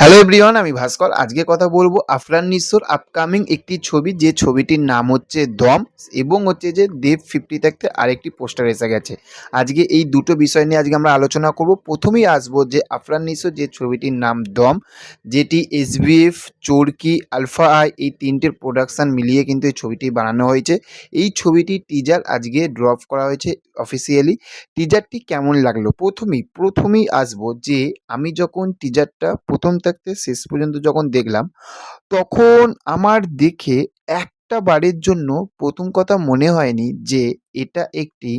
Hello everyone, আমি ভাস্কর। আজকে কথা বলবো আফরান নিসোর আপকামিং একটি ছবি, যে ছবিটির নাম হচ্ছে দম, এবং হচ্ছে যে দেব 50 থাকতে আরেকটি পোস্টার এসে গেছে। আজকে এই দুটো বিষয় নিয়ে আজকে আমরা আলোচনা করব। প্রথমেই আসবো যে আফরান নিসোর যে ছবিটির নাম দম, যেটি এসবিএফ, চরকি, আলফা আই এই তিনটের প্রোডাকশান মিলিয়ে কিন্তু এই ছবিটি বানানো হয়েছে। এই ছবিটির টিজার আজকে ড্রপ করা হয়েছে অফিসিয়ালি। টিজারটি কেমন লাগলো? প্রথমেই আসবো যে আমি যখন টিজারটা প্রথম থাকতে শেষ পর্যন্ত যখন দেখলাম, তখন আমার দেখে একটা বারের জন্য প্রথম কথা মনে হয়নি যে এটা একটি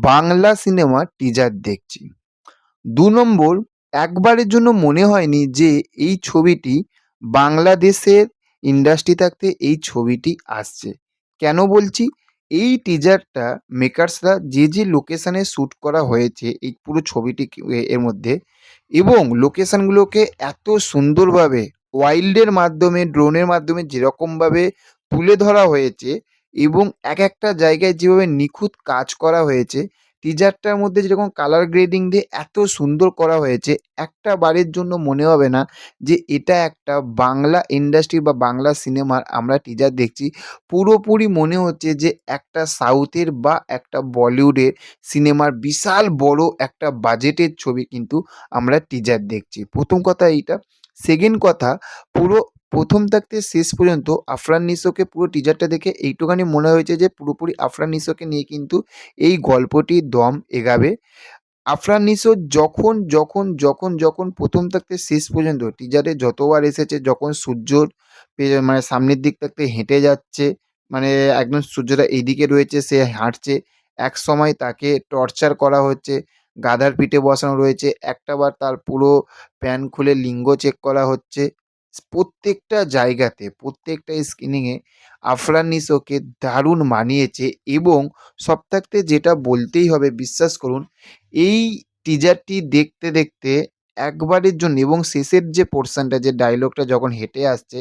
বাংলা সিনেমার টিজার দেখছি। ২ নম্বর, একবারের জন্য মনে হয়নি যে এই ছবিটি বাংলাদেশের ইন্ডাস্ট্রি থাকতে এই ছবিটি আসছে। কেন বলছি? এই টিজারটা মেকার্সরা যে লোকেশনে শ্যুট করা হয়েছে এই পুরো ছবিটি এর মধ্যে, এবং লোকেশনগুলোকে এত সুন্দরভাবে ওয়াইল্ডের মাধ্যমে, ড্রোনের মাধ্যমে যেরকমভাবে তুলে ধরা হয়েছে, এবং একটা জায়গায় যেভাবে নিখুঁত কাজ করা হয়েছে, টিজারটার মধ্যে যেরকম কালার গ্রেডিং দিয়ে এত সুন্দর করা হয়েছে, একটা বারের জন্য মনে হবে না যে এটা একটা বাংলা ইন্ডাস্ট্রি বা বাংলা সিনেমার আমরা টিজার দেখছি। পুরোপুরি মনে হচ্ছে যে একটা সাউথের বা একটা বলিউডের সিনেমার বিশাল বড় একটা বাজেটের ছবি কিন্তু আমরা টিজার দেখছি। প্রথম কথা এইটা। সেকেন্ড কথা, পুরো প্রথম থাকতে শেষ পর্যন্ত আফরান নিসোকে পুরো টিজারটা দেখে এইটুখানি মনে হয়েছে যে পুরোপুরি আফরান নিসোকে নিয়ে কিন্তু এই গল্পটি দম এগাবে। আফরান নিসো যখন প্রথম থাকতে শেষ পর্যন্ত টিজারে যতবার এসেছে, যখন সূর্যর মানে সামনের দিক থাকতে হেঁটে যাচ্ছে, মানে একদম সূর্যটা এইদিকে রয়েছে, সে হাঁটছে, একসময় তাকে টর্চার করা হচ্ছে, গাধার পিঠে বসানো রয়েছে, একটাবার তার পুরো প্যান্ট খুলে লিঙ্গ চেক করা হচ্ছে। প্রত্যেকটা জায়গাতে, প্রত্যেকটা স্ক্রিনিংয়ে আফরান নিসোকে দারুণ মানিয়েছে। এবং সব থাকতে যেটা বলতেই হবে, বিশ্বাস করুন, এই টিজারটি দেখতে দেখতে একবারের জন্য, এবং শেষের যে পোরশনটা, যে ডায়লগটা যখন হেঁটে আসছে,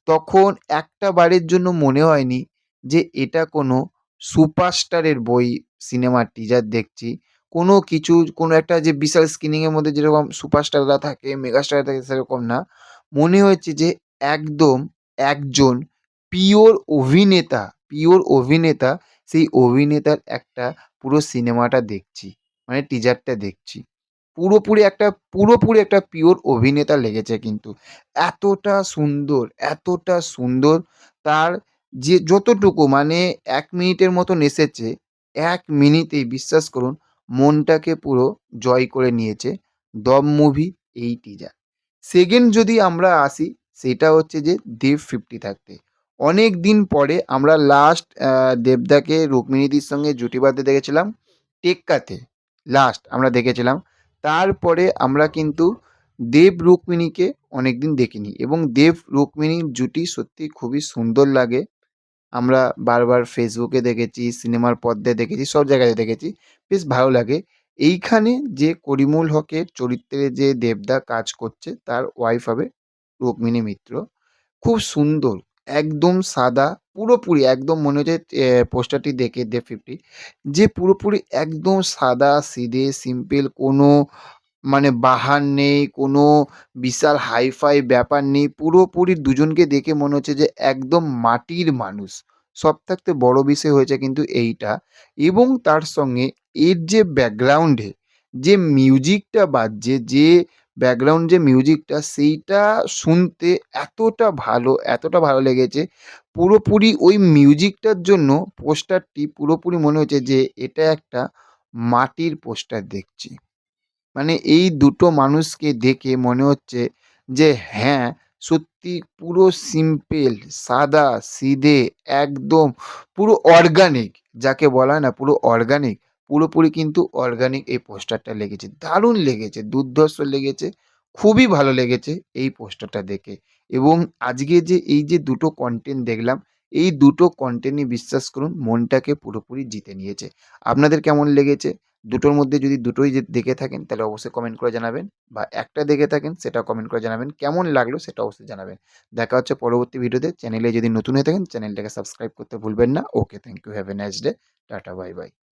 তখন একটা বারের জন্য মনে হয়নি যে এটা কোনো সুপারস্টারের সিনেমার টিজার দেখছি। কোনো কিছু, কোনো একটা যে বিশাল স্ক্রিনিংয়ের মধ্যে যেরকম সুপারস্টাররা থাকে, মেগাস্টার থাকে, সেরকম না। মনে হচ্ছে যে একদম একজন পিওর অভিনেতা, সেই অভিনেতার একটা পুরো সিনেমাটা দেখছি, মানে টিজারটা দেখছি। পুরোপুরি একটা পিওর অভিনেতা লেগেছে কিন্তু। এতটা সুন্দর, এতটা সুন্দর। তার যে যতটুকু মানে ১ মিনিটের মতন এসেছে, ১ মিনিটেই বিশ্বাস করুন মনটাকে পুরো জয় করে নিয়েছে দম মুভি এই টিজার। সেকেন্ড যদি আমরা আসি, সেটা হচ্ছে যে দেব 50 থাকতে। অনেক দিন পরে আমরা লাস্ট দেবদাকে রুক্মিণীদির সঙ্গে জুটি বাঁধতে দেখেছিলাম টেক্কাতে, লাস্ট আমরা দেখেছিলাম। তারপরে আমরা কিন্তু দেব রুক্মিণীকে অনেকদিন দেখিনি, এবং দেব রুক্মিণীর জুটি সত্যি খুবই সুন্দর লাগে। আমরা বারবার ফেসবুকে দেখেছি, সিনেমার পর্দায় দেখেছি, সব জায়গায় দেখেছি। বেশ ভালো লাগে। এইখানে যে করিমুল হকের চরিত্রে যে দেবদা কাজ করছে, তার ওয়াইফ হবে রুক্মিণী মিত্র। খুব সুন্দর, একদম সাদা, পুরোপুরি একদম মনে হচ্ছে পোস্টারটি দেখে দেব 50 যে পুরোপুরি একদম সাদা সিধে সিম্পল, কোনো মানে বাহার নেই, কোনো বিশাল হাই-ফাই ব্যাপার নেই। পুরোপুরি দুজনকে দেখে মনে হচ্ছে যে একদম মাটির মানুষ। সব থাকতে বড় বিষয় হয়েছে কিন্তু এইটা, এবং তার সঙ্গে এর যে ব্যাকগ্রাউন্ডে যে মিউজিকটা বাজছে, যে ব্যাকগ্রাউন্ড যে মিউজিকটা, সেইটা শুনতে এতটা ভালো লেগেছে। পুরোপুরি ওই মিউজিকটার জন্য পোস্টারটি পুরোপুরি মনে হচ্ছে যে এটা একটা মাটির পোস্টার দেখছি। মানে এই দুটো মানুষকে দেখে মনে হচ্ছে যে হ্যাঁ, সত্যি পুরো সিম্পল, সাদা সিধে, একদম পুরো অর্গানিক, যাকে বলা হয় না পুরো অর্গানিক, পুরোপুরি কিন্তু অর্গানিক এই পোস্টারটা লেগেছে। দারুণ লেগেছে, দুর্ধর্ষ লেগেছে, খুবই ভালো লেগেছে এই পোস্টারটা দেখে। এবং আজকে যে এই যে দুটো কনটেন্ট দেখলাম, এই দুটো কনটেন্টই বিশ্বাস করুন মনটাকে পুরোপুরি জিতে নিয়েছে। আপনাদের কেমন লেগেছে? দুটোর মধ্যে যদি দুটোই দেখে থাকেন তাহলে অবশ্যই কমেন্ট করে জানাবেন, বা একটা দেখে থাকেন সেটাও কমেন্ট করে জানাবেন। কেমন লাগলো সেটা অবশ্যই জানাবেন। দেখা হচ্ছে পরবর্তী ভিডিওতে। চ্যানেলে যদি নতুন হয়ে থাকেন চ্যানেলটাকে সাবস্ক্রাইব করতে ভুলবেন না। Okay, thank you. Have a nice day. Tata, bye by.